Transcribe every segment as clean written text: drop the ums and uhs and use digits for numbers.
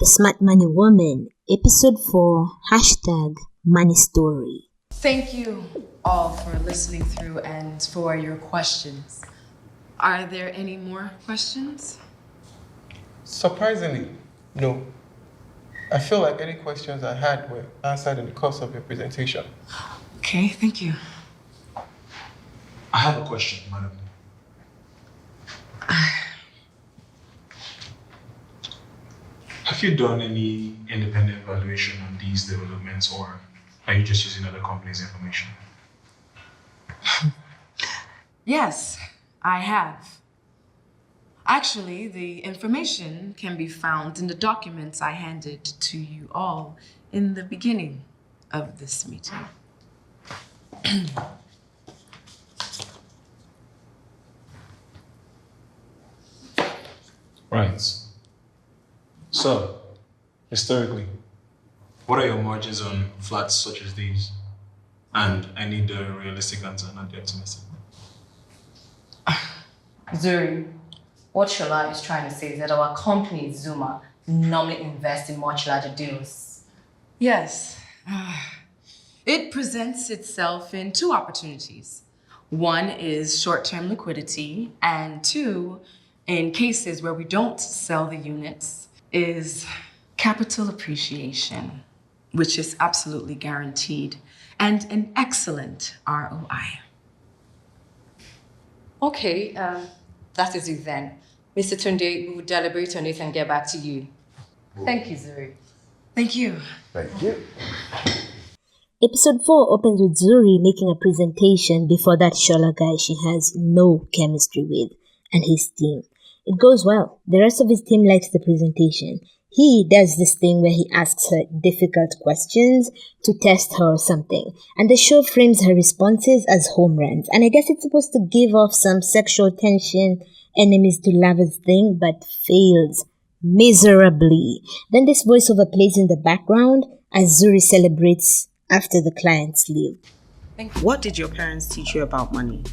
The Smart Money Woman, Episode 4, #Money Story. Thank you all for listening through and for your questions. Are there any more questions? Surprisingly, no. I feel like any questions I had were answered in the course of your presentation. Okay, thank you. I have a question, madam. Have you done any independent evaluation on these developments, or are you just using other companies' information? Yes, I have. Actually, the information can be found in the documents I handed to you all in the beginning of this meeting. Right. So, historically, what are your margins on flats such as these? And I need a realistic answer, not the optimistic one. Zuri, what Shola is trying to say is that our company, Zuma, normally invests in much larger deals. Yes. It presents itself in two opportunities. One is short-term liquidity, and two, in cases where we don't sell the units, is capital appreciation, which is absolutely guaranteed, and an excellent ROI. Okay, that is it then. Mr. Tunde, we will deliberate on it and get back to you. Thank you, Zuri. Thank you. Thank you. Episode 4 opens with Zuri making a presentation before that Shola guy she has no chemistry with and his team. It goes well. The rest of his team likes the presentation. He does this thing where he asks her difficult questions to test her or something, and the show frames her responses as home runs. And I guess it's supposed to give off some sexual tension, enemies to lovers thing, but fails miserably. Then this voiceover plays in the background as Zuri celebrates after the clients leave. What did your parents teach you about money?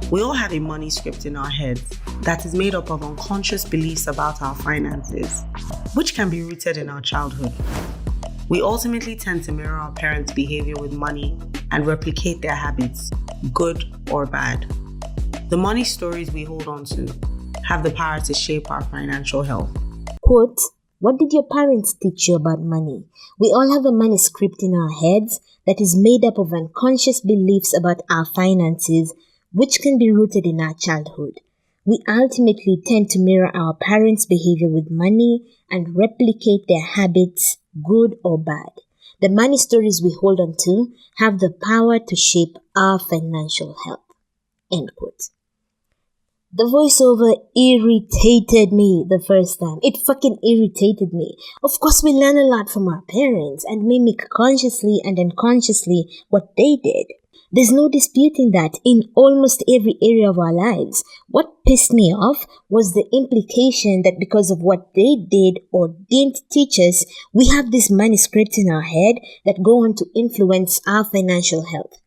We all have a money script in our heads that is made up of unconscious beliefs about our finances, which can be rooted in our childhood. We ultimately tend to mirror our parents' behavior with money and replicate their habits, good or bad. The money stories we hold on to have the power to shape our financial health. Quote, what did your parents teach you about money? We all have a money script in our heads that is made up of unconscious beliefs about our finances, which can be rooted in our childhood. We ultimately tend to mirror our parents' behavior with money and replicate their habits, good or bad. The money stories we hold on to have the power to shape our financial health. End quote. The voiceover irritated me the first time. It fucking irritated me. Of course, we learn a lot from our parents and mimic consciously and unconsciously what they did. There's no disputing that in almost every area of our lives. What pissed me off was the implication that because of what they did or didn't teach us, we have this money script in our head that go on to influence our financial health.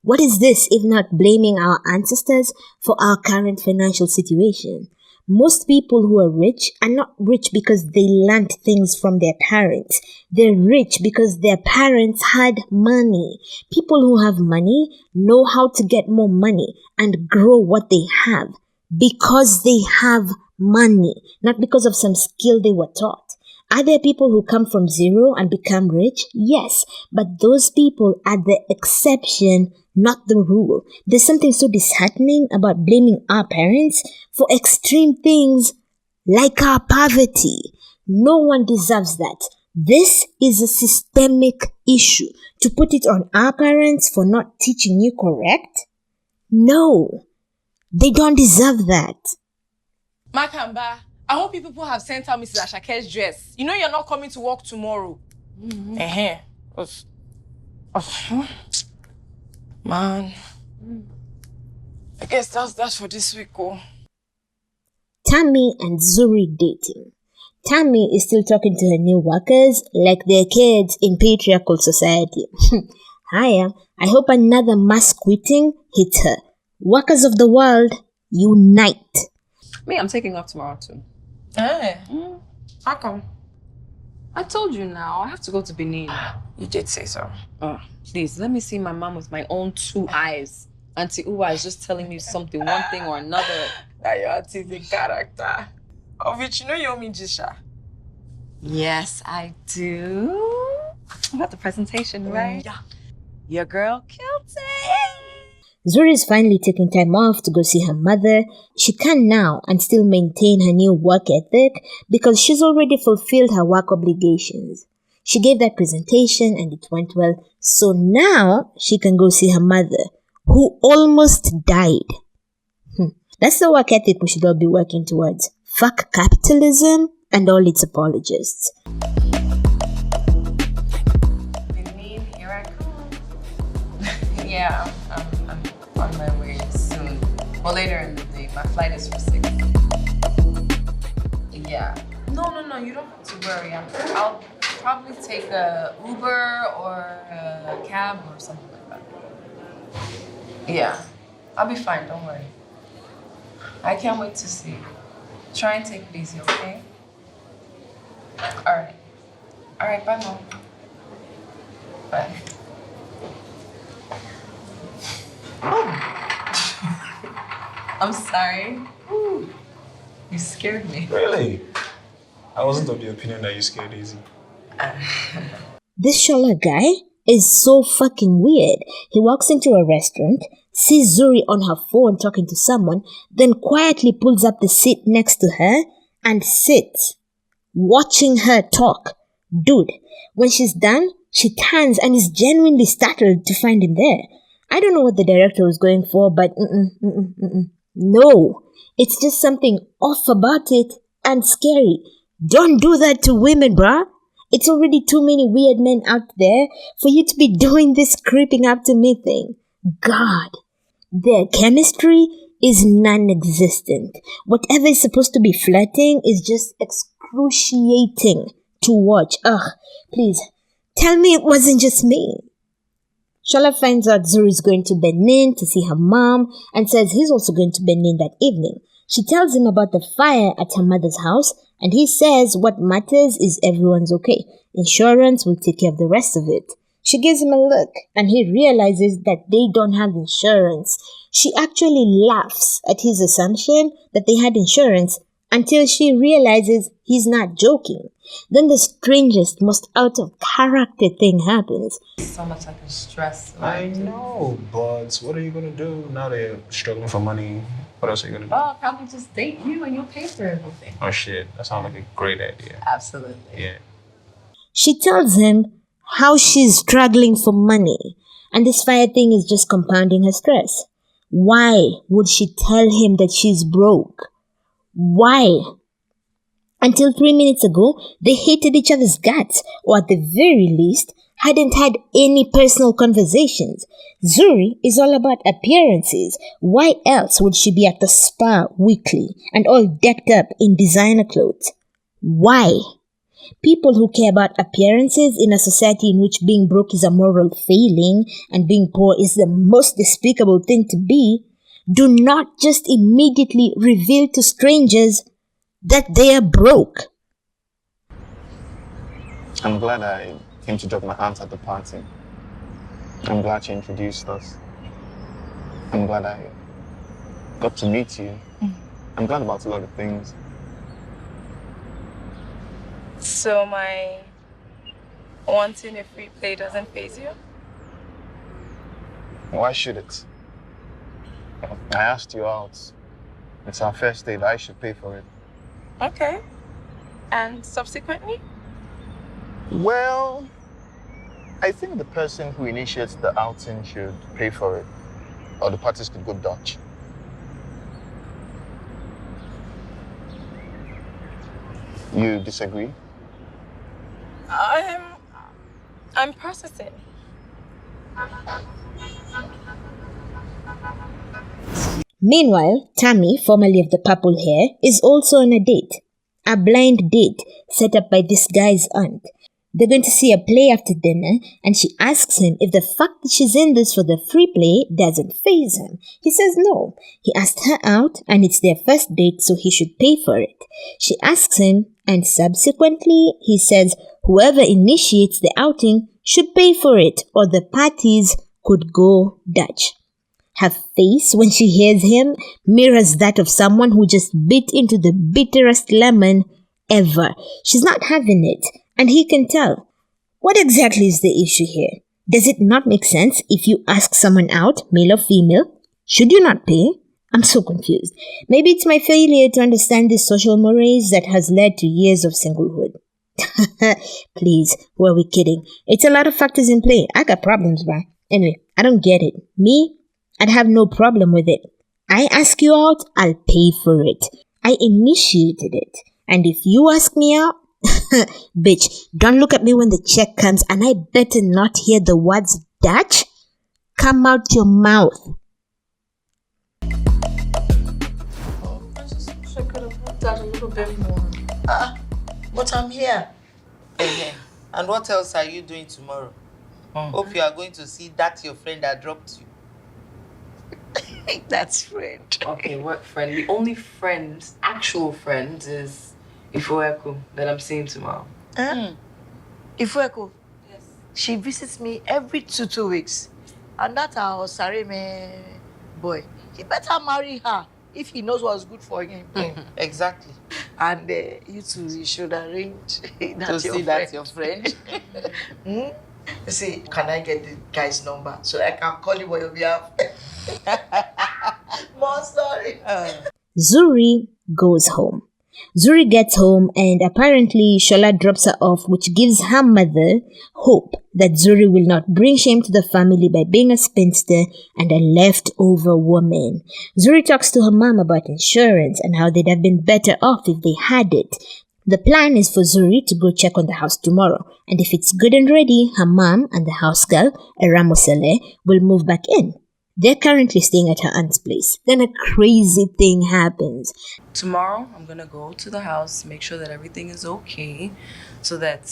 What is this if not blaming our ancestors for our current financial situation? Most people who are rich are not rich because they learned things from their parents. They're rich because their parents had money. People who have money know how to get more money and grow what they have because they have money, not because of some skill they were taught. Are there people who come from zero and become rich? Yes, but those people are the exception, not the rule. There's something so disheartening about blaming our parents for extreme things like our poverty. No one deserves that. This is a systemic issue. To put it on our parents for not teaching you correct? No, they don't deserve that. Makamba, I hope you people have sent out Mrs. Ashake's dress. You know you're not coming to work tomorrow. Man, I guess that's for this week, oh. Tammy and Zuri dating. Tammy is still talking to her new workers like they're kids in patriarchal society. Hiya, I hope another mass quitting hits her. Workers of the world, unite. Me, I'm taking off tomorrow too. Hey, how come? I told you now. I have to go to Benin. You did say so. Please, let me see my mom with my own 2 eyes. Auntie Uwa is just telling me something, one thing or another. That your auntie is a character. Of which you know you owe me Jisha. Yes, I do. About the presentation, right? Yeah. Your girl killed it. Zuri is finally taking time off to go see her mother. She can now and still maintain her new work ethic because she's already fulfilled her work obligations. She gave that presentation and it went well, so now she can go see her mother, who almost died. That's the work ethic we should all be working towards. Fuck capitalism and all its apologists. Benin, here I come. Yeah, I'm on my way soon. Well, later in the day. My flight is for 6. Yeah. No, you don't have to worry. I'll probably take a Uber or a cab or something like that. Yeah, I'll be fine, don't worry. I can't wait to see you. Try and take it easy, okay? All right, bye, Mom. Bye. I'm sorry. Ooh, you scared me. Really? I wasn't of the opinion that you scared Daisy. This Shola guy is so fucking weird. He walks into a restaurant, sees Zuri on her phone talking to someone, then quietly pulls up the seat next to her and sits, watching her talk. Dude, when she's done, she turns and is genuinely startled to find him there. I don't know what the director was going for, but no, it's just something off about it and scary. Don't do that to women, bruh. It's already too many weird men out there for you to be doing this creeping up to me thing. God, their chemistry is non-existent. Whatever is supposed to be flirting is just excruciating to watch. Ugh, please, tell me it wasn't just me. Shola finds out Zuri is going to Benin to see her mom and says he's also going to Benin that evening. She tells him about the fire at her mother's house and he says what matters is everyone's okay. Insurance will take care of the rest of it. She gives him a look and he realizes that they don't have insurance. She actually laughs at his assumption that they had insurance until she realizes he's not joking. Then the strangest, most out of character thing happens. So much like a stress. I know, but what are you gonna do now they're struggling for money? What else are you gonna do? Well, I'll probably just date you and you'll pay for everything. Oh shit, that sounds like a great idea. Absolutely. Yeah. She tells him how she's struggling for money and this fire thing is just compounding her stress. Why would she tell him that she's broke? Why? Until 3 minutes ago, they hated each other's guts, or at the very least, hadn't had any personal conversations. Zuri is all about appearances. Why else would she be at the spa weekly and all decked up in designer clothes? Why? People who care about appearances in a society in which being broke is a moral failing and being poor is the most despicable thing to be, do not just immediately reveal to strangers that they are broke. I'm glad I came to drop my aunt at the party. I'm glad she introduced us. I'm glad I got to meet you. I'm glad about a lot of things. So my wanting a free play doesn't faze you? Why should it? I asked you out. It's our first date. I should pay for it. Okay. And subsequently? Well, I think the person who initiates the outing should pay for it. Or the parties could go Dutch. You disagree? I'm processing. Meanwhile, Tammy, formerly of the purple hair, is also on a date. A blind date set up by this guy's aunt. They're going to see a play after dinner, and she asks him if the fact that she's in this for the free play doesn't faze him. He says no. He asked her out, and it's their first date, so he should pay for it. She asks him, and subsequently he says whoever initiates the outing should pay for it, or the parties could go Dutch. Her face when she hears him mirrors that of someone who just bit into the bitterest lemon ever. She's not having it, and he can tell. What exactly is the issue here? Does it not make sense if you ask someone out, male or female? Should you not pay? I'm so confused. Maybe it's my failure to understand this social mores that has led to years of singlehood. Please, who are we kidding? It's a lot of factors in play. I got problems, bruh. Anyway, I don't get it. Me? I'd have no problem with it. I ask you out, I'll pay for it. I initiated it. And if you ask me out, bitch, don't look at me when the check comes, and I better not hear the words Dutch come out your mouth. I could have helped out a little bit more. But I'm here. And what else are you doing tomorrow? Hope you are going to see that your friend that dropped you. That's friend. Okay, what friend? The only friend, actual friend, is Ifueko that I'm seeing tomorrow. Ifueko? Yes. She visits me every 2 weeks. And that's our Sareme boy. He better marry her if he knows what's good for him. Exactly. And you two, you should arrange to see that's your friend. You see, can I get the guy's number so I can call you on your behalf? More story. Zuri goes home. Zuri gets home, and apparently Shola drops her off, which gives her mother hope that Zuri will not bring shame to the family by being a spinster and a leftover woman. Zuri talks to her mom about insurance and how they'd have been better off if they had it. The plan is for Zuri to go check on the house tomorrow, and if it's good and ready, her mom and the house girl, Eramosele, will move back in. They're currently staying at her aunt's place. Then a crazy thing happens. Tomorrow, I'm gonna go to the house, make sure that everything is okay, so that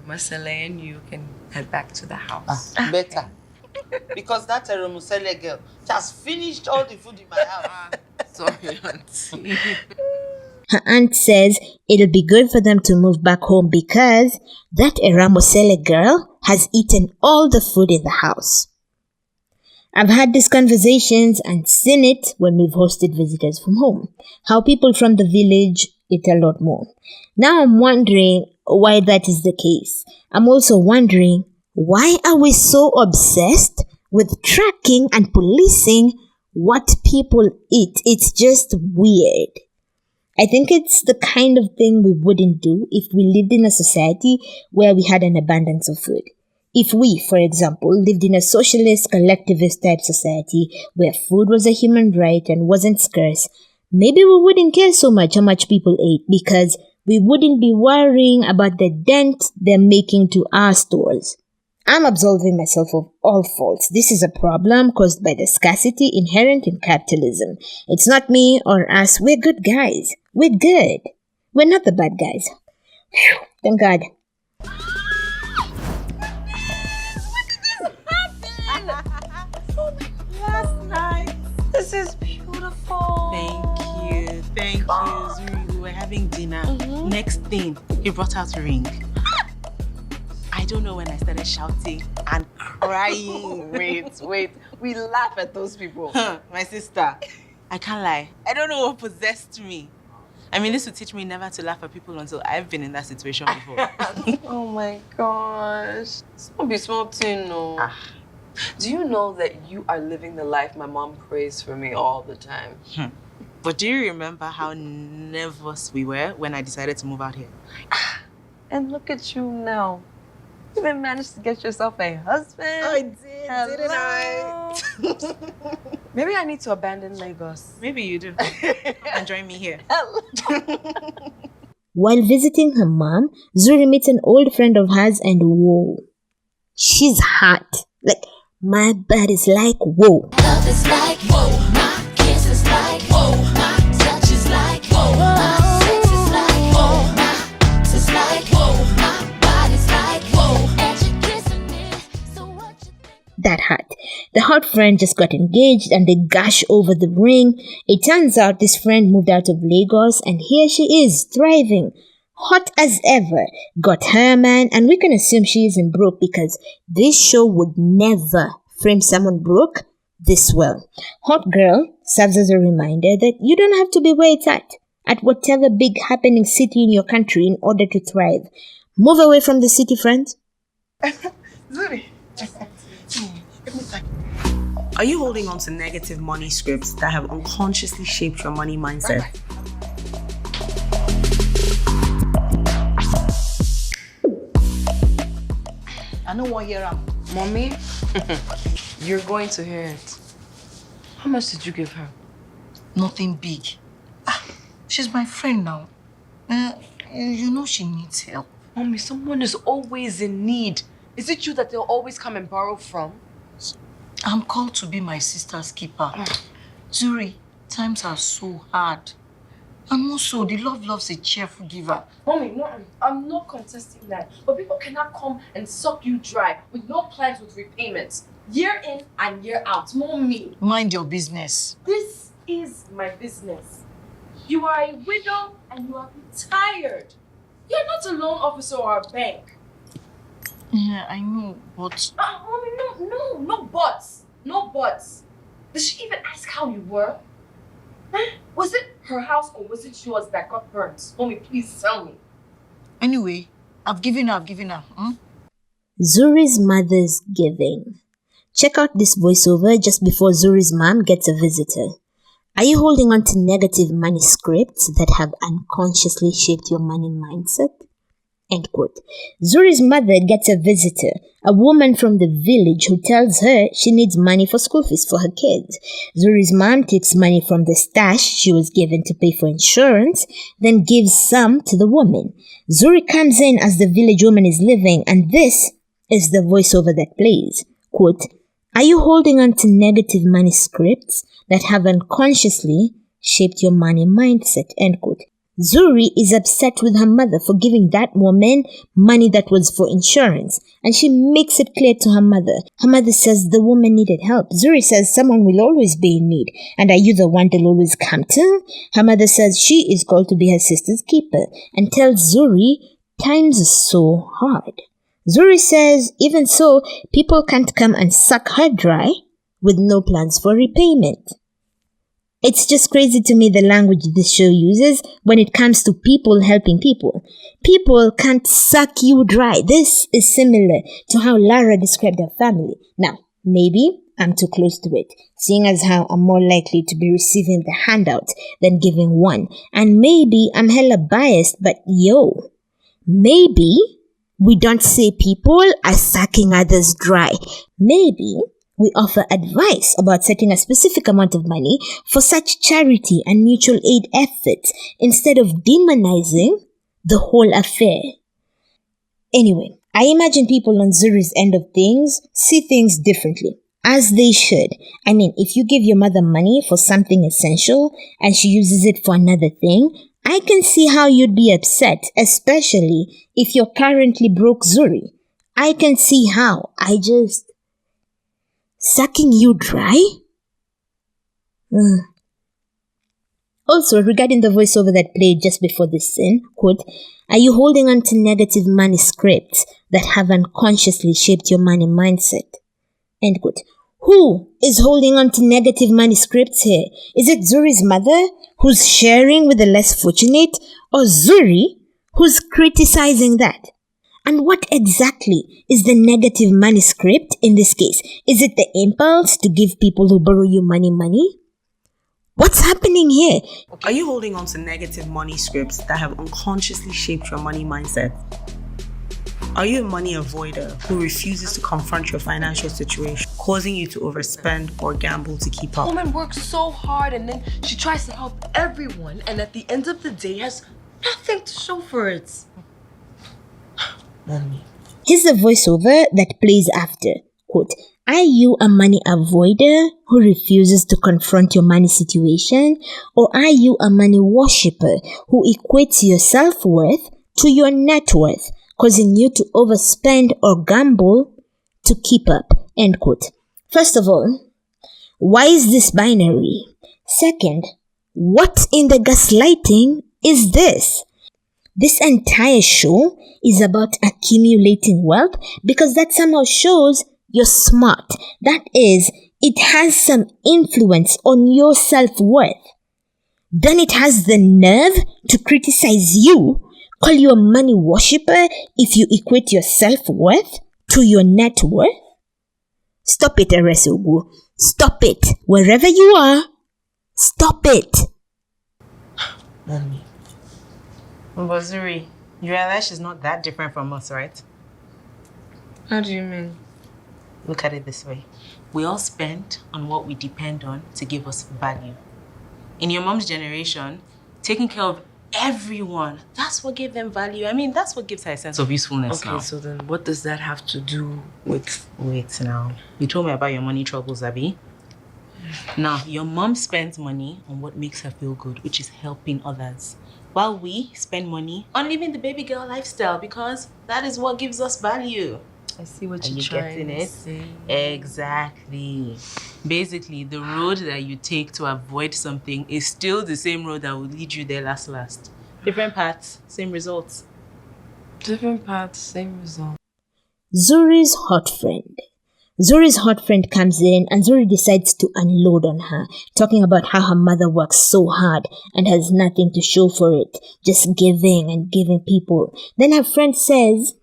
Masele and you can head back to the house. Better. Because that Eramosele girl just finished all the food in my house. Sorry, auntie. Her aunt says it'll be good for them to move back home because that Eramosele girl has eaten all the food in the house. I've had these conversations and seen it when we've hosted visitors from home. How people from the village eat a lot more. Now I'm wondering why that is the case. I'm also wondering, why are we so obsessed with tracking and policing what people eat? It's just weird. I think it's the kind of thing we wouldn't do if we lived in a society where we had an abundance of food. If we, for example, lived in a socialist, collectivist type society where food was a human right and wasn't scarce, maybe we wouldn't care so much how much people ate because we wouldn't be worrying about the dent they're making to our stores. I'm absolving myself of all faults. This is a problem caused by the scarcity inherent in capitalism. It's not me or us. We're good guys. We're good. We're not the bad guys. Whew, thank God. Last night. This is beautiful. Thank you. Thank you, Zuri. We were having dinner. Next thing, he brought out a ring. I don't know when I started shouting and crying. Wait. We laugh at those people. My sister, I can't lie. I don't know what possessed me. I mean, this would teach me never to laugh at people until I've been in that situation before. Oh my gosh. It's not be small thing, no. Do you know that you are living the life my mom prays for me all the time? But do you remember how nervous we were when I decided to move out here? And look at you now. You even managed to get yourself a husband. I did, didn't I? Maybe I need to abandon Lagos. Maybe you do. And join me here. While visiting her mom, Zuri meets an old friend of hers and whoa, she's hot. Like, my body's like whoa. Love is like whoa. My kiss is like whoa. My touch is like whoa. My sex is like whoa. My is like whoa. My body's like whoa. that hot. The hot friend just got engaged and they gush over the ring. It turns out this friend moved out of Lagos and here she is, thriving. Hot as ever, got her man, and we can assume she isn't broke because this show would never frame someone broke this well. Hot girl serves as a reminder that you don't have to be where it's at whatever big happening city in your country in order to thrive. Move away from the city, friends. Zuri. Are you holding on to negative money scripts that have unconsciously shaped your money mindset? I don't want to hear him. Mommy, you're going to hear it. How much did you give her? Nothing big. She's my friend now. You know she needs help. Mommy, someone is always in need. Is it you that they'll always come and borrow from? I'm called to be my sister's keeper. Zuri, times are so hard. And also, the love loves a cheerful giver. Mommy, no, I'm not contesting that. But people cannot come and suck you dry with no plans with repayments. Year in and year out. Mommy. Mind your business. This is my business. You are a widow and you are retired. You're not a loan officer or a bank. Yeah, I know, but... Mommy, no buts. No buts. Did she even ask how you were? Was it her house or was it yours that got burnt? Mommy, please tell me. Anyway, I've given her. Zuri's mother's giving. Check out this voiceover just before Zuri's mom gets a visitor. Are you holding on to negative money scripts that have unconsciously shaped your money mindset? End quote. Zuri's mother gets a visitor, a woman from the village who tells her she needs money for school fees for her kids. Zuri's mom takes money from the stash she was given to pay for insurance, then gives some to the woman. Zuri comes in as the village woman is leaving, and this is the voiceover that plays. Quote, are you holding on to negative money scripts that have unconsciously shaped your money mindset? End quote. Zuri is upset with her mother for giving that woman money that was for insurance, and she makes it clear to her mother. Her mother says the woman needed help. Zuri says someone will always be in need, and are you the one they'll always come to? Her mother says she is called to be her sister's keeper and tells Zuri times are so hard. Zuri says even so, people can't come and suck her dry with no plans for repayment. It's just crazy to me the language this show uses when it comes to people helping people. People can't suck you dry. This is similar to how Lara described her family. Now, maybe I'm too close to it, seeing as how I'm more likely to be receiving the handout than giving one. And maybe I'm hella biased, but yo, maybe we don't say people are sucking others dry. Maybe we offer advice about setting a specific amount of money for such charity and mutual aid efforts instead of demonizing the whole affair. Anyway, I imagine people on Zuri's end of things see things differently, as they should. I mean, if you give your mother money for something essential and she uses it for another thing, I can see how you'd be upset, especially if you're currently broke Zuri. I can see how. Sucking you dry? Also, regarding the voiceover that played just before this scene, quote, are you holding on to negative money scripts that have unconsciously shaped your money mindset? End quote. Who is holding on to negative money scripts here? Is it Zuri's mother who's sharing with the less fortunate, or Zuri who's criticizing that? And what exactly is the negative money script in this case? Is it the impulse to give people who borrow you money? What's happening here? Are you holding on to negative money scripts that have unconsciously shaped your money mindset? Are you a money avoider who refuses to confront your financial situation, causing you to overspend or gamble to keep up? Woman works so hard and then she tries to help everyone, and at the end of the day has nothing to show for it. Mommy. Here's the voiceover that plays after. Quote, are you a money avoider who refuses to confront your money situation? Or are you a money worshipper who equates your self-worth to your net worth, causing you to overspend or gamble to keep up? End quote. First of all, why is this binary? Second, what in the gaslighting is this? This entire show is about accumulating wealth because that somehow shows you're smart. That is, it has some influence on your self-worth. Then it has the nerve to criticize you, call you a money worshipper if you equate your self-worth to your net worth. Stop it, Eresugu. Stop it. Wherever you are, stop it. Mommy. Mbozuri, you realize she's not that different from us, right? How do you mean? Look at it this way. We all spend on what we depend on to give us value. In your mom's generation, taking care of everyone, that's what gave them value. I mean, that's what gives her a sense of usefulness now. Okay, so then what does that have to do with... Wait now. You told me about your money troubles, Abby. Now, your mom spends money on what makes her feel good, which is helping others. While we spend money on living the baby girl lifestyle because that is what gives us value. I see what Are you're you trying getting to it? say. Exactly. Basically, the road that you take to avoid something is still the same road that will lead you there last. Different paths, same results. Different paths, same result. Zuri's hot friend. Zuri's hot friend comes in and Zuri decides to unload on her, talking about how her mother works so hard and has nothing to show for it, just giving and giving people. Then her friend says,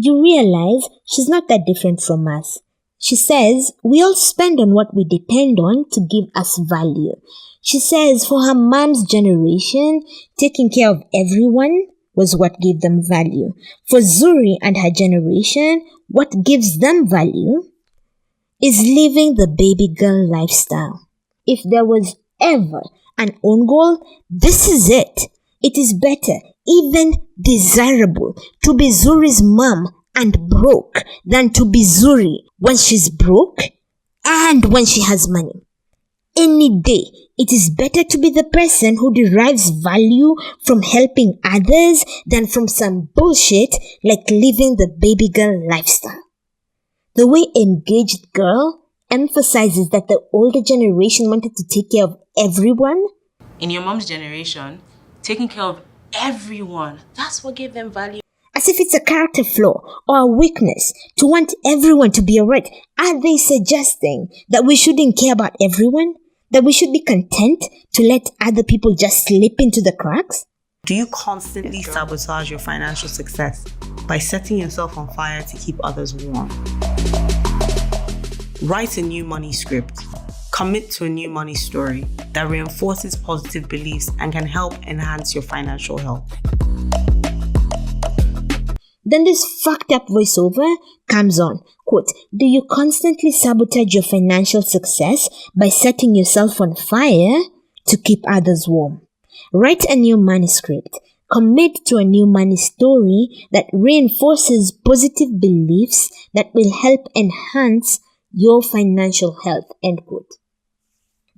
you realize she's not that different from us. She says, we all spend on what we depend on to give us value. She says for her mom's generation, taking care of everyone was what gave them value. For Zuri and her generation, what gives them value is living the baby girl lifestyle. If there was ever an own goal, this is it. It is better, even desirable, to be Zuri's mom and broke than to be Zuri when she's broke and when she has money. Any day, it is better to be the person who derives value from helping others than from some bullshit like living the baby girl lifestyle. The way Engaged Girl emphasizes that the older generation wanted to take care of everyone. In your mom's generation, taking care of everyone, that's what gave them value. As if it's a character flaw or a weakness to want everyone to be alright. Are they suggesting that we shouldn't care about everyone? That we should be content to let other people just slip into the cracks? Do you constantly sabotage your financial success by setting yourself on fire to keep others warm? Write a new money script. Commit to a new money story that reinforces positive beliefs and can help enhance your financial health. Then this fucked up voiceover comes on. Quote, do you constantly sabotage your financial success by setting yourself on fire to keep others warm? Write a new manuscript. Commit to a new money story that reinforces positive beliefs that will help enhance your financial health. End quote.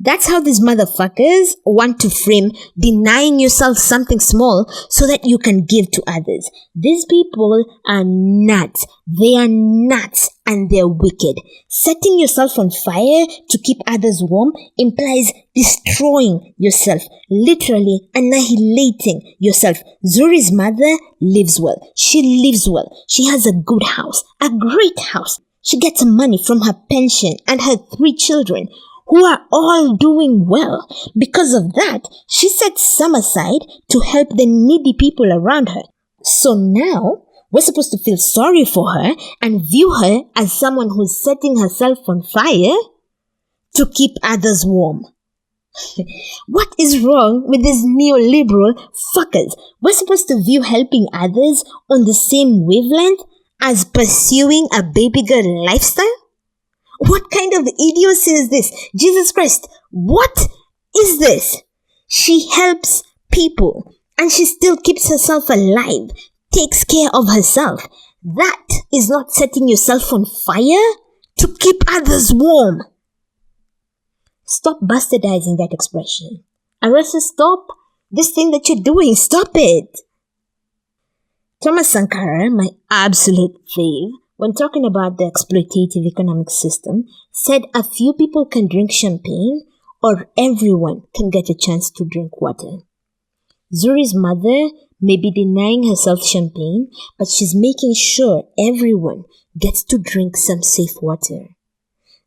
That's how these motherfuckers want to frame denying yourself something small so that you can give to others. These people are nuts. They are nuts and they're wicked. Setting yourself on fire to keep others warm implies destroying yourself, literally annihilating yourself. Zuri's mother lives well. She lives well. She has a good house, a great house. She gets money from her pension and her 3 children, who are all doing well. Because of that, she sets some aside to help the needy people around her. So now, we're supposed to feel sorry for her and view her as someone who's setting herself on fire to keep others warm. What is wrong with these neoliberal fuckers? We're supposed to view helping others on the same wavelength as pursuing a baby girl lifestyle? What kind of idiocy is this? Jesus Christ, what is this? She helps people and she still keeps herself alive, takes care of herself. That is not setting yourself on fire to keep others warm. Stop bastardizing that expression. Aressa, stop this thing that you're doing. Stop it. Thomas Sankara, my absolute fave, when talking about the exploitative economic system, said a few people can drink champagne or everyone can get a chance to drink water. Zuri's mother may be denying herself champagne, but she's making sure everyone gets to drink some safe water.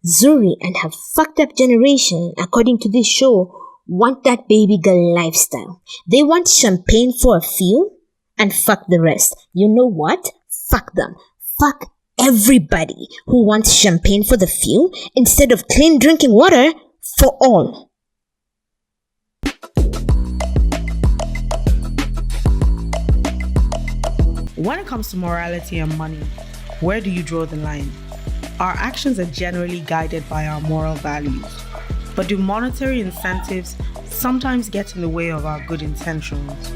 Zuri and her fucked up generation, according to this show, want that baby girl lifestyle. They want champagne for a few and fuck the rest. You know what? Fuck them. Fuck everybody who wants champagne for the few instead of clean drinking water for all. When it comes to morality and money, where do you draw the line? Our actions are generally guided by our moral values, but do monetary incentives sometimes get in the way of our good intentions?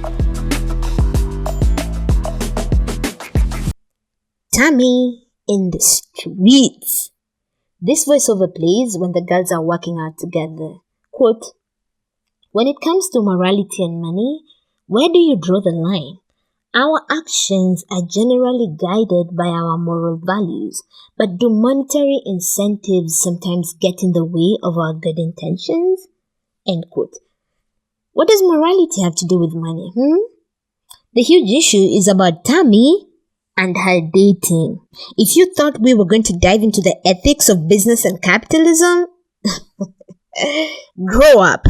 Tammy in the streets. This voiceover plays when the girls are working out together. Quote, when it comes to morality and money, where do you draw the line? Our actions are generally guided by our moral values, but do monetary incentives sometimes get in the way of our good intentions? End quote. What does morality have to do with money? The huge issue is about Tammy and her dating. If you thought we were going to dive into the ethics of business and capitalism, grow up.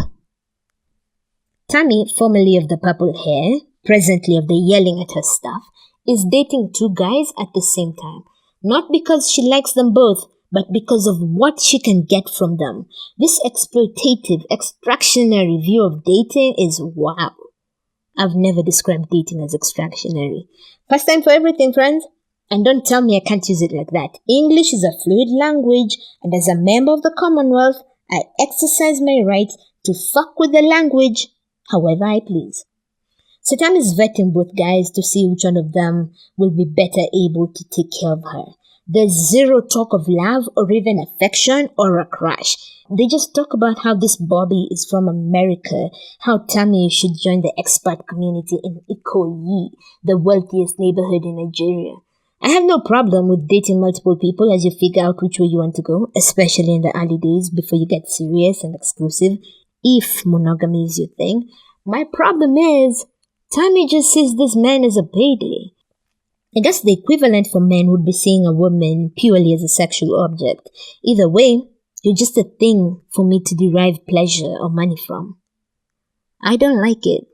Tammy, formerly of the purple hair, presently of the yelling at her stuff, is dating two guys at the same time. Not because she likes them both, but because of what she can get from them. This exploitative, extractionary view of dating is wow. I've never described dating as extractionary. First time for everything, friends. And don't tell me I can't use it like that. English is a fluid language, and as a member of the Commonwealth, I exercise my right to fuck with the language however I please. So Tammy is vetting both guys to see which one of them will be better able to take care of her. There's zero talk of love or even affection or a crush. They just talk about how this Bobby is from America, how Tammy should join the expat community in Ikoyi, the wealthiest neighborhood in Nigeria. I have no problem with dating multiple people as you figure out which way you want to go, especially in the early days before you get serious and exclusive, if monogamy is your thing. My problem is, Tammy just sees this man as a payday. I guess the equivalent for men would be seeing a woman purely as a sexual object. Either way, you're just a thing for me to derive pleasure or money from. I don't like it.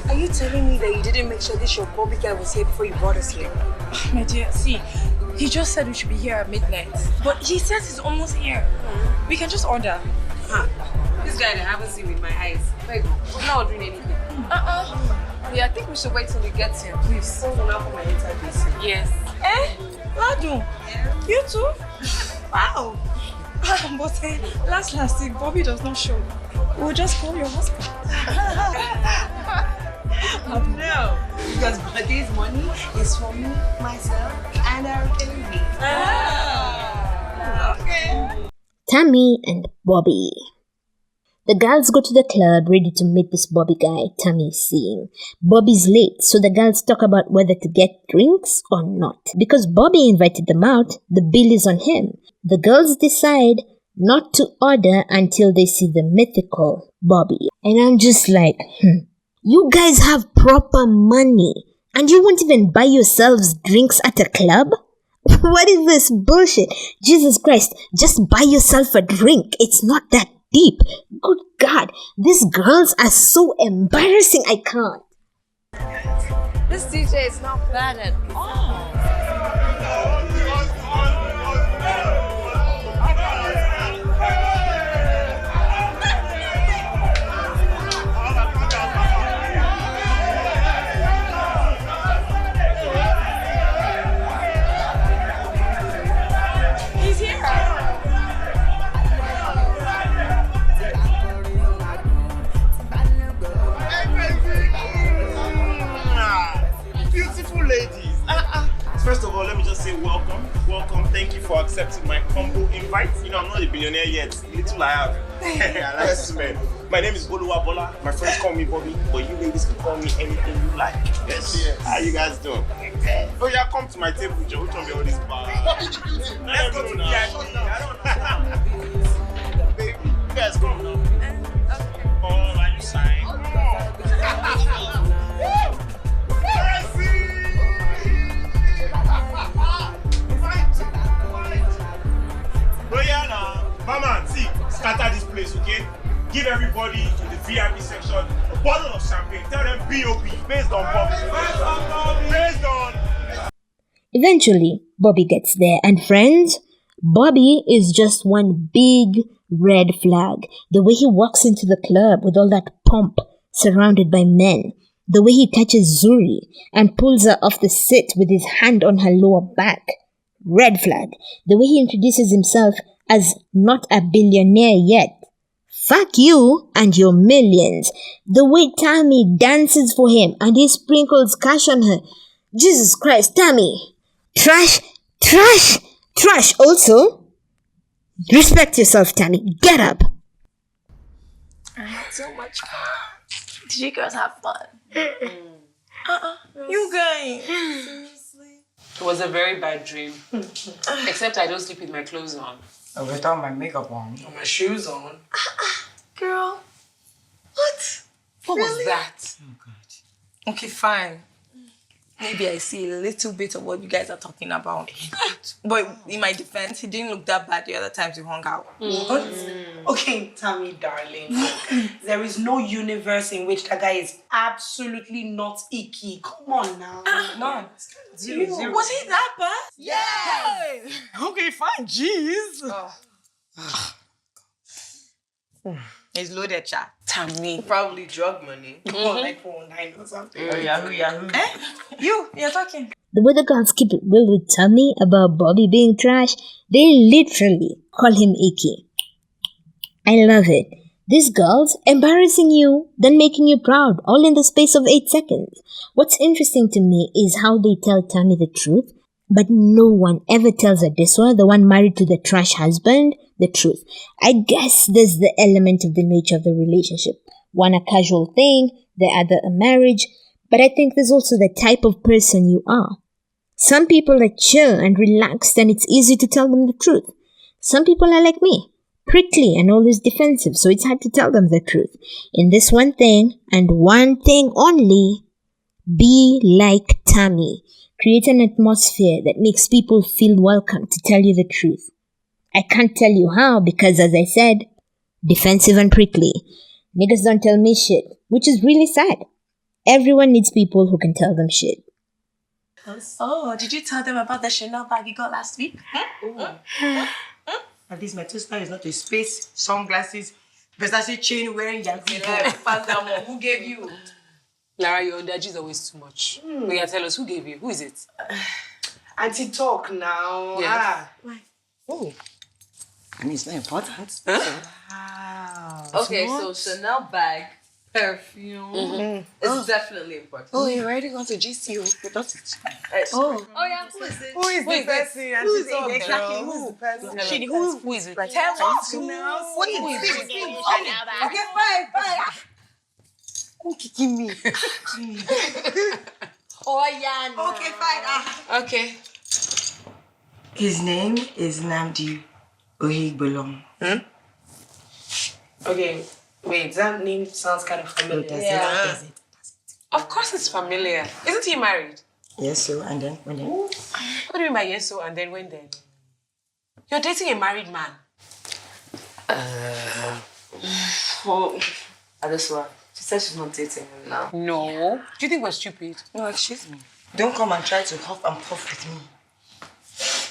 Are you telling me that you didn't make sure this your Bobby guy was here before you brought us here? My dear, see, he just said we should be here at midnight. But he says he's almost here. We can just order. This guy that I haven't seen with my eyes. There you go. We're not ordering anything. Yeah, I think we should wait till he gets here, please. Hold on out for my interview. Yes. Ladu, you too? Wow. But last, if Bobby does not show, we'll just call your husband. No, because this money is for me, myself, and everything we need. Okay. Tammy and Bobby. The girls go to the club ready to meet this Bobby guy Tammy is seeing. Bobby's late, so the girls talk about whether to get drinks or not. Because Bobby invited them out, the bill is on him. The girls decide not to order until they see the mythical Bobby. And I'm just like, you guys have proper money and you won't even buy yourselves drinks at a club? What is this bullshit? Jesus Christ, just buy yourself a drink. It's not that deep. Good God, these girls are so embarrassing. I can't. This DJ is not bad at all. of all, let me just say welcome. Welcome. Thank you for accepting my humble invite. You know, I'm not a billionaire yet. Little I have. I like to man. My name is Boluwa Bola. My friends call me Bobby, but you ladies can call me anything you like. Yes. How you guys doing? Oh yeah, come to my table, Joe. Which one be all this bar? Let's go to the baby, you guys come now. Oh, are you signed? Brianna, Mama, see, scatter this place, okay? Give everybody in the VIP section a bottle of champagne. Tell them BOB, based on Bobby. Based on. Eventually, Bobby gets there, and friends, Bobby is just one big red flag. The way he walks into the club with all that pomp, surrounded by men. The way he touches Zuri and pulls her off the seat with his hand on her lower back. Red flag. The way he introduces himself as not a billionaire yet. Fuck you and your millions. The way Tammy dances for him and he sprinkles cash on her. Jesus Christ, Tammy. Trash, trash, trash. Also, respect yourself, Tammy. Get up. I had so much fun. Did you girls have fun? You guys. Seriously? It was a very bad dream. Except I don't sleep with my clothes on. Without my makeup on. Or my shoes on. Girl, what? What was that? Oh, God. Okay, fine. Maybe I see a little bit of what you guys are talking about. But in my defense, he didn't look that bad the other times we hung out. What? Okay, Tammy, darling. There is no universe in which that guy is absolutely not icky. Come on now. No. Zero. Was he that bad? Yes! Okay, fine. Jeez. He's loaded, chat. Tammy. Probably drug money. Like 419 or something. Yahoo. You're talking. The way the girls keep it real with Tammy about Bobby being trash, they literally call him icky. I love it. These girls embarrassing you, then making you proud, all in the space of 8 seconds. What's interesting to me is how they tell Tammy the truth, but no one ever tells Adeswa, the one married to the trash husband, the truth. I guess there's the element of the nature of the relationship. One a casual thing, the other a marriage, but I think there's also the type of person you are. Some people are chill and relaxed and it's easy to tell them the truth. Some people are like me, prickly and always defensive, so it's hard to tell them the truth. In this one thing, and one thing only, be like Tammy. Create an atmosphere that makes people feel welcome to tell you the truth. I can't tell you how because, as I said, defensive and prickly. Niggas don't tell me shit, which is really sad. Everyone needs people who can tell them shit. Oh, did you tell them about the Chanel bag you got last week? At least my sister is not a space, sunglasses, Versace chain wearing Yahoo. Who gave you? Lara, your energy is always too much. Will you tell us who gave you? Who is it? Auntie, talk now. Yes. Oh. I mean, it's not important. Wow. Okay, Smart. so Chanel bag, perfume. It's definitely important. Oh, you're already going to GCO. But that's it. Oh yeah, who is it? Who is the person? Who is it? Exactly. Who is the person? Who is it? Tell us. What is it? Okay, fine. Who kicking me? Oh, yeah. No. Okay, fine. Okay. His name is Nnamdi Ohigbolom. Okay, wait, that name sounds kind of familiar. Yeah. Of course it's familiar. Isn't he married? Yes, so, and then, when then? What do you mean by yes, so, and then when then? You're dating a married man. Oh, Adeswa, she said she's not dating him now. No. Do you think we're stupid? No, excuse me. Don't come and try to huff and puff with me.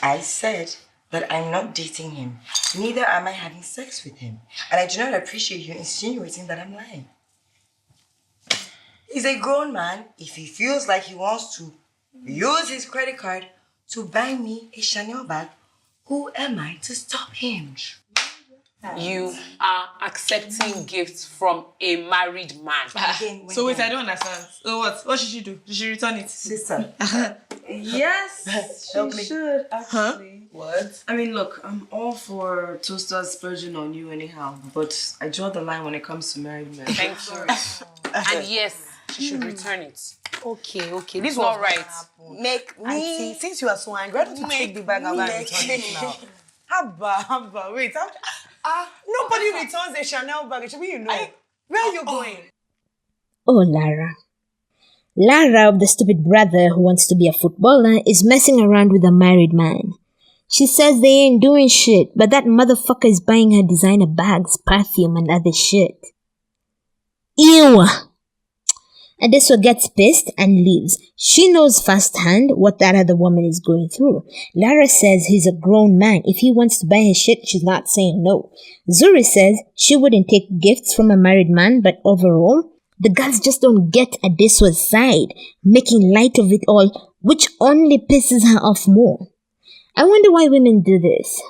I said that I'm not dating him. Neither am I having sex with him. And I do not appreciate you insinuating that I'm lying. He's a grown man. If he feels like he wants to use his credit card to buy me a Chanel bag, who am I to stop him? You are accepting gifts from a married man. So wait, I don't understand. So what? What should she do? Should she return it? Sister. Yes, Help she me. should, actually. What? I mean, look, I'm all for toasters splurging on you anyhow, but I draw the line when it comes to married men. Thank you. And yes, she should return it. Okay. This is not right. Make me. Since you are so angry, why don't you take the bag and go and return it now? Haba, wait. Nobody returns a Chanel bag. Should you know? Where are you going? Oh, Lara. Lara, the stupid brother who wants to be a footballer, is messing around with a married man. She says they ain't doing shit, but that motherfucker is buying her designer bags, perfume, and other shit. Ew! Adesso gets pissed and leaves. She knows firsthand what that other woman is going through. Lara says he's a grown man. If he wants to buy her shit, she's not saying no. Zuri says she wouldn't take gifts from a married man, but overall, the girls just don't get Adeswa's side, making light of it all, which only pisses her off more. I wonder why women do this.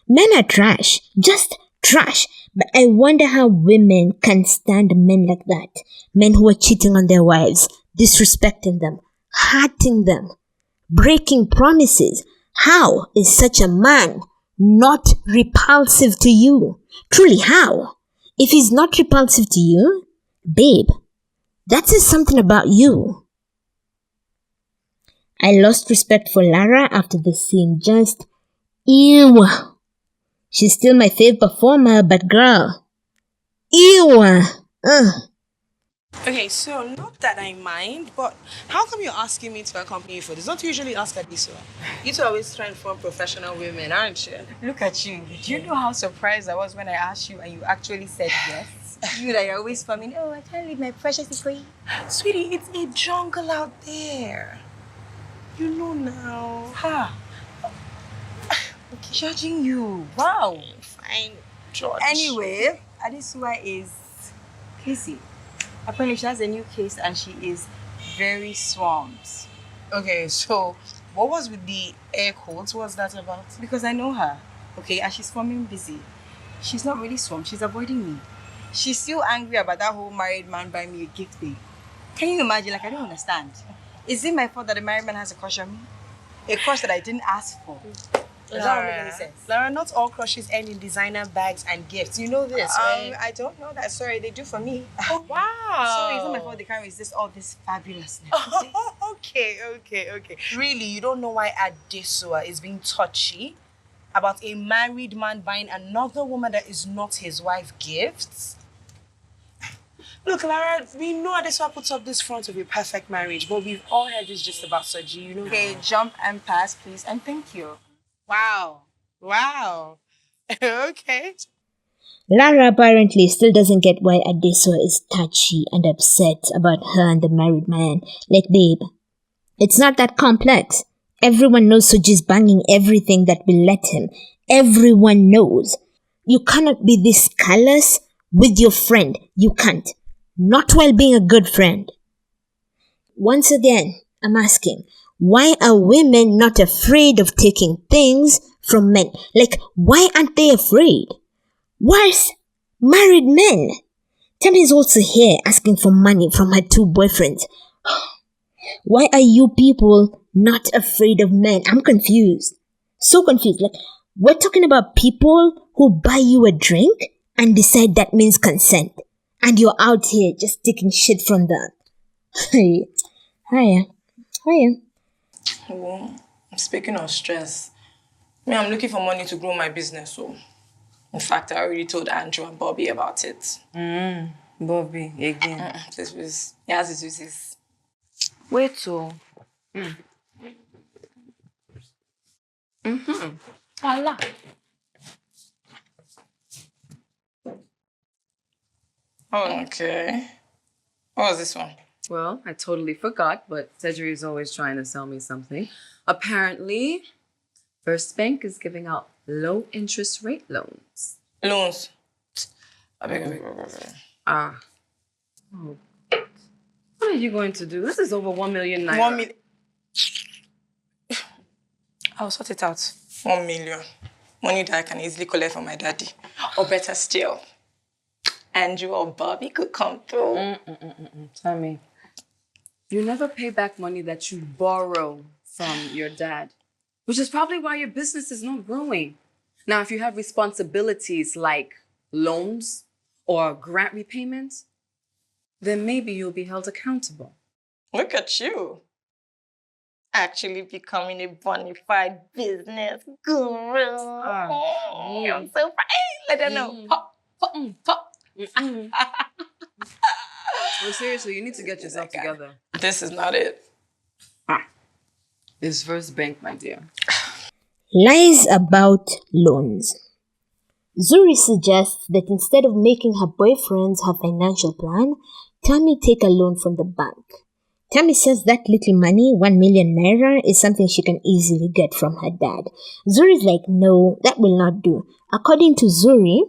Men are trash, just trash. But I wonder how women can stand men like that. Men who are cheating on their wives, disrespecting them, hurting them, breaking promises. How is such a man not repulsive to you? Truly, how? If he's not repulsive to you, babe, that says something about you. I lost respect for Lara after the scene. Just, ew. She's still my fave performer, but girl, ew. Okay, so not that I mind, but how come you're asking me to accompany you for this? Don't you usually ask Adesua? You two are always trying to form professional women, aren't you? Look at you. Do you know how surprised I was when I asked you and you actually said yes? You that you're always forming, oh, I can't leave my precious queen. Sweetie, it's a jungle out there. You know now. Ha. Okay. Judging you. Wow. Fine, George. Anyway, Adesua is Casey. Apparently she has a new case and she is very swamped. Okay, so what was with the air quotes? What's that about? Because I know her, okay, and she's forming busy. She's not really swamped, she's avoiding me. She's still angry about that whole married man buying me a gift thing. Can you imagine? Like, I don't understand. Is it my fault that the married man has a crush on me? A crush that I didn't ask for? Does that not make any sense? Lara, not all crushes end in designer bags and gifts. You know this, right? I don't know that. Sorry, they do for me. Oh, wow. Sorry, it's not my fault they can't resist all this fabulousness. Okay. Really, you don't know why Adesua is being touchy about a married man buying another woman that is not his wife gifts? Look, Lara, we know Adesua puts up this front of a perfect marriage, but we've all heard this just about Soji, you know. Okay, jump and pass, please, and thank you. Wow. Okay. Lara apparently still doesn't get why Adesua is touchy and upset about her and the married man. Like, babe, it's not that complex. Everyone knows Soji's banging everything that will let him. Everyone knows. You cannot be this callous with your friend. You can't. Not while being a good friend. Once again, I'm asking, why are women not afraid of taking things from men? Like, why aren't they afraid? Worse, married men. Tammy's also here asking for money from her two boyfriends. Why are you people not afraid of men? I'm confused. So confused. Like, we're talking about people who buy you a drink and decide that means consent. And you're out here just taking shit from that. Hiya. Well, speaking of stress, I'm looking for money to grow my business. So, in fact, I already told Andrew and Bobby about it. Bobby, again. Please. Yes, it is. Wait, so. Allah. Oh, okay. What was this one? Well, I totally forgot, but Cedric is always trying to sell me something. Apparently, First Bank is giving out low interest rate loans. Loans? I beg. Oh. What are you going to do? This is over 1 million naira. 1 million. I'll sort it out. 1 million. Money that I can easily collect from my daddy. Or better still, Andrew or Bobby could come through. Tell me. You never pay back money that you borrow from your dad, which is probably why your business is not growing. Now, if you have responsibilities like loans or grant repayments, then maybe you'll be held accountable. Look at you. Actually becoming a bona fide business guru. I'm so proud. Let them know. Pop, pop, pop. Well, seriously, you need to get yourself together. This is not it. It's First Bank, my dear. Lies about loans. Zuri suggests that instead of making her boyfriends her financial plan, Tammy take a loan from the bank. Tammy says that little money, 1 million naira, is something she can easily get from her dad. Zuri's like, no, that will not do. According to Zuri,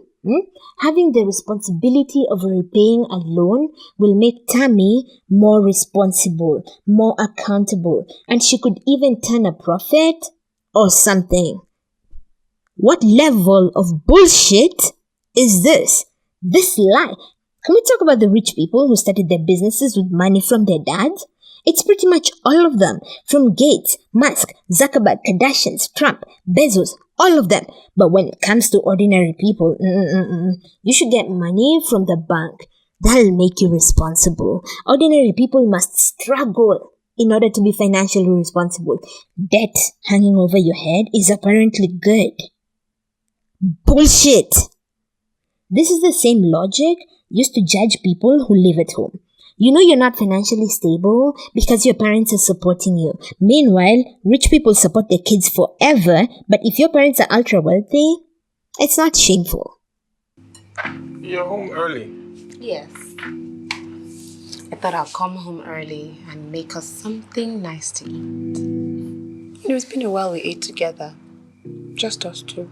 having the responsibility of repaying a loan will make Tammy more responsible, more accountable, and she could even turn a profit or something. What level of bullshit is this? This lie. Can we talk about the rich people who started their businesses with money from their dads? It's pretty much all of them, from Gates, Musk, Zuckerberg, Kardashians, Trump, Bezos, all of them. But when it comes to ordinary people, you should get money from the bank. That'll make you responsible. Ordinary people must struggle in order to be financially responsible. Debt hanging over your head is apparently good. Bullshit! This is the same logic used to judge people who live at home. You know you're not financially stable because your parents are supporting you. Meanwhile, rich people support their kids forever, but if your parents are ultra wealthy, it's not shameful. You're home early. Yes. I thought I'll come home early and make us something nice to eat. You know, it's been a while we ate together. Just us two.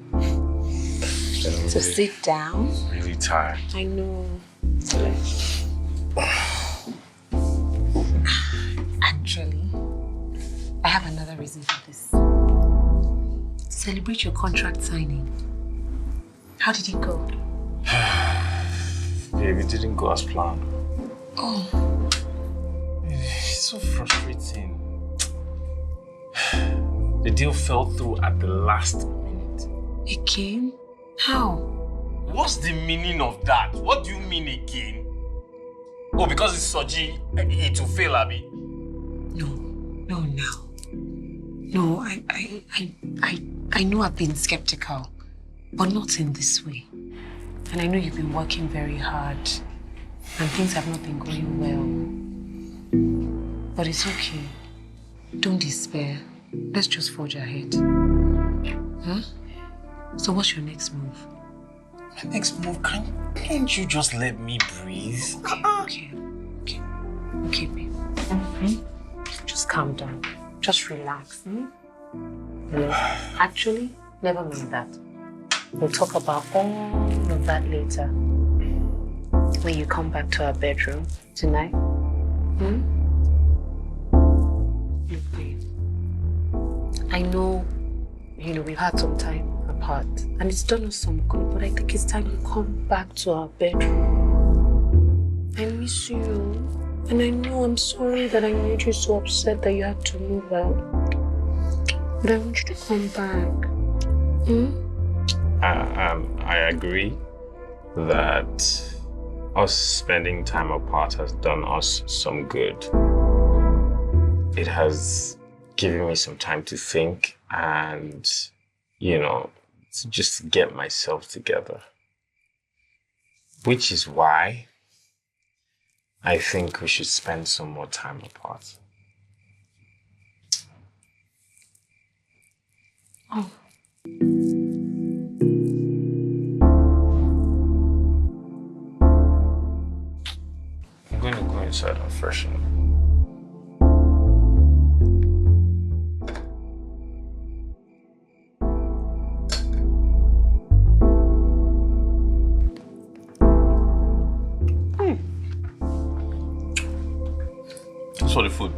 So sit down. Really tired. I know. Actually, I have another reason for this. Celebrate your contract signing. How did it go? Babe, it didn't go as planned. Oh. It's so frustrating. The deal fell through at the last minute. Again? How? What's the meaning of that? What do you mean again? Oh, because it's Soji, it will fail, Abby. No, I know I've been skeptical, but not in this way. And I know you've been working very hard, and things have not been going well. But it's okay. Don't despair. Let's just forge ahead. Huh? So what's your next move? My next move? Can't you just let me breathe? Okay, babe. Just calm down. Just relax. No, actually, never mind that. We'll talk about all of that later. When you come back to our bedroom tonight. Okay. I know, we've had some time apart and it's done us some good, but I think it's time you come back to our bedroom. I miss you. And I know I'm sorry that I made you so upset that you had to move out. But I want you to come back. I agree that us spending time apart has done us some good. It has given me some time to think and, to just get myself together. Which is why I think we should spend some more time apart. Oh. I'm going to go inside and freshen up. Thanks for the food.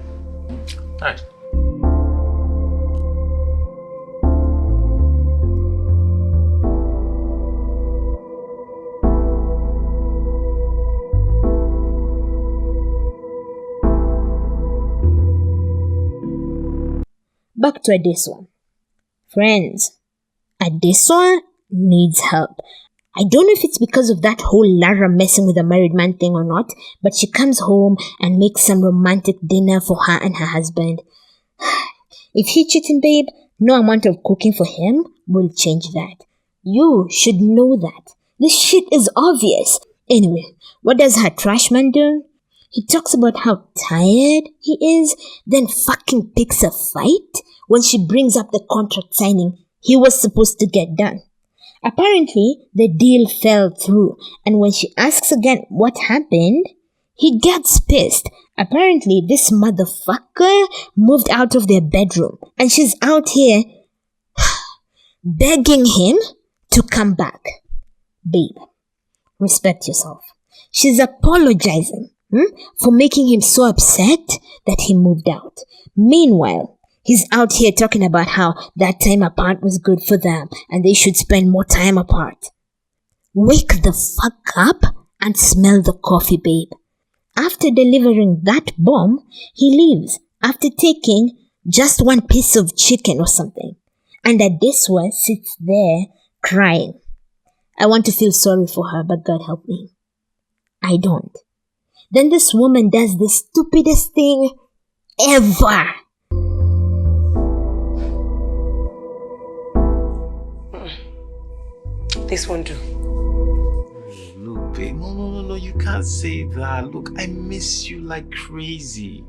Back to Adeswa. Friends, Adeswa needs help. I don't know if it's because of that whole Lara messing with a married man thing or not, but she comes home and makes some romantic dinner for her and her husband. If he cheating, babe, no amount of cooking for him will change that. You should know that. This shit is obvious. Anyway, what does her trash man do? He talks about how tired he is, then fucking picks a fight when she brings up the contract signing he was supposed to get done. Apparently, the deal fell through, and when she asks again what happened, he gets pissed. Apparently, this motherfucker moved out of their bedroom, and she's out here begging him to come back. Babe, respect yourself. She's apologizing for making him so upset that he moved out. Meanwhile, he's out here talking about how that time apart was good for them and they should spend more time apart. Wake the fuck up and smell the coffee, babe. After delivering that bomb, he leaves after taking just one piece of chicken or something. And Adeswa sits there crying. I want to feel sorry for her, but God help me, I don't. Then this woman does the stupidest thing ever. This won't do. Look, babe, no, you can't say that. Look, I miss you like crazy.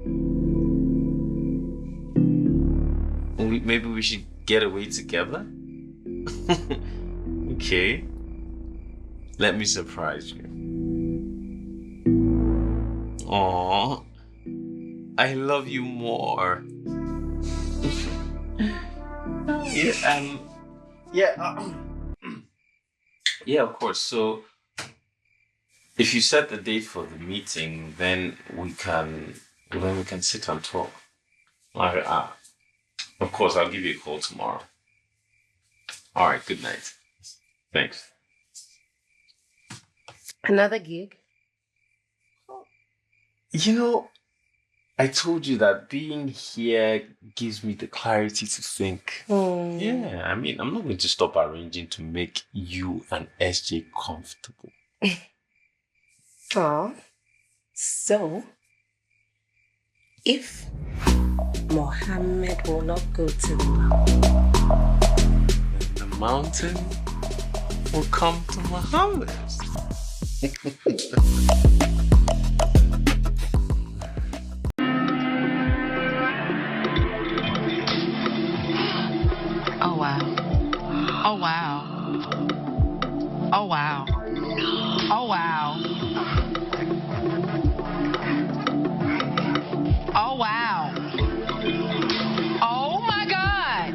Maybe we should get away together? Okay. Let me surprise you. Aww, I love you more. Yeah, of course. So, if you set the date for the meeting, then we can sit and talk. Of course, I'll give you a call tomorrow. All right. Good night. Thanks. Another gig? You know, I told you that being here gives me the clarity to think. Yeah, I mean, I'm not going to stop arranging to make you and SJ comfortable. Oh, so if Mohammed will not go to the mountain will come to Muhammad. Oh wow. Oh wow. Oh wow. Oh wow. Oh wow. Oh my God.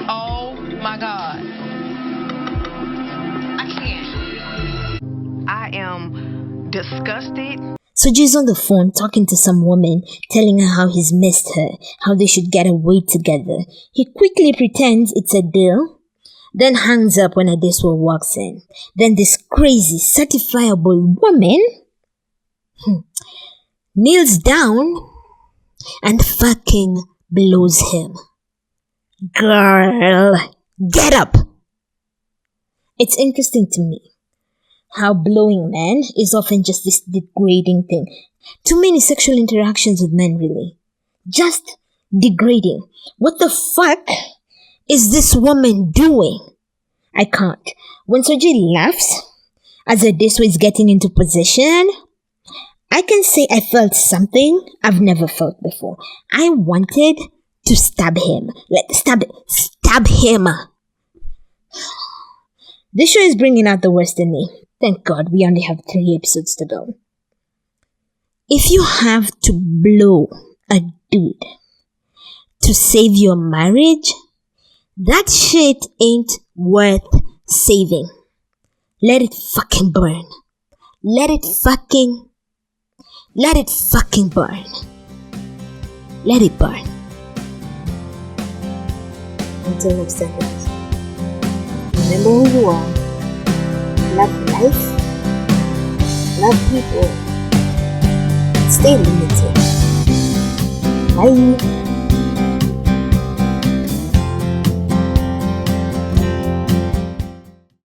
Oh my God. I can't. I am disgusted. Soji's on the phone talking to some woman, telling her how he's missed her, how they should get away together. He quickly pretends it's a deal, then hangs up when Adeswa walks in. Then this crazy, certifiable woman kneels down and fucking blows him. Girl, get up! It's interesting to me how blowing men is often just this degrading thing. Too many sexual interactions with men, really. Just degrading. What the fuck is this woman doing? I can't. When Soji laughs, as Adeswa is getting into position, I can say I felt something I've never felt before. I wanted to stab him. Stab him. This show is bringing out the worst in me. Thank God we only have 3 episodes to go. If you have to blow a dude to save your marriage, that shit ain't worth saving. Let it fucking burn. Let it fucking burn. Let it burn. Until next time, guys. Remember who you are. Love life. Love people. Stay limited. Bye.